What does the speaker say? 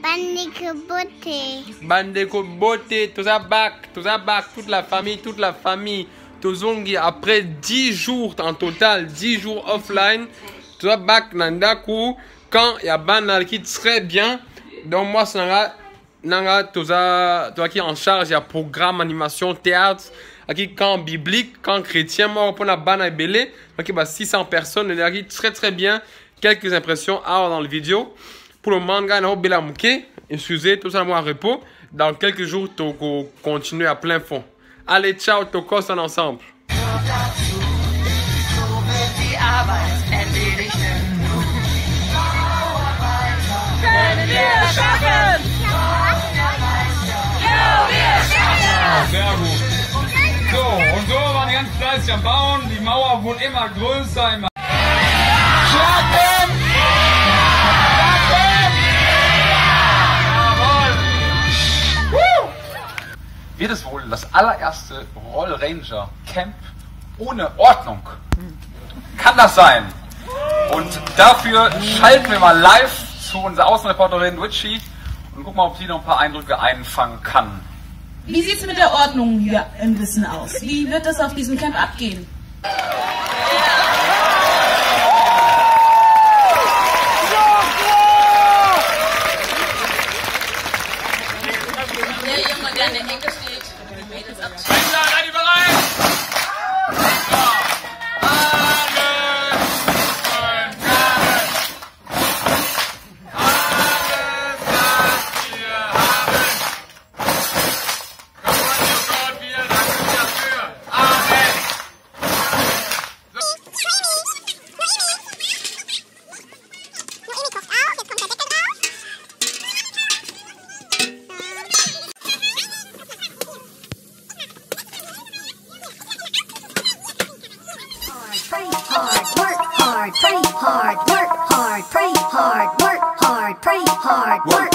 Bandeko beauté. Bandeko beauté, tout ça back, toute la famille. Tozongi après 10 jours en total, 10 jours offline. Tout ça back nandaku quand il y a banal qui très bien. Donc moi c'est nanga toza qui en charge il y a programme animation théâtre qui camp biblique camp chrétien moi pour la banal belé donc il y a 600 personnes qui très bien. Quelques impressions dans la vidéo. Pour le manga, on va excusez, tout ça, moi, en repos. Dans quelques jours, tu vas continuer à plein fond. Allez, ciao, tu vas ensemble. Sehr gut. So, und so waren die ganz fleißig am Bauen. Die Mauer wurde immer größer, immer. Wird es wohl das allererste Roll Ranger Camp ohne Ordnung? Kann das sein? Und dafür schalten wir mal live zu unserer Außenreporterin Richie und gucken mal, ob sie noch ein paar Eindrücke einfangen kann. Wie sieht es mit der Ordnung hier im Wissen aus? Wie wird das auf diesem Camp abgehen? Der Junge, der in der Ecke steht, die Mädels abziehen. Seid ihr bereit? Pray hard, work hard, pray hard, work hard, pray hard, work hard, pray hard, work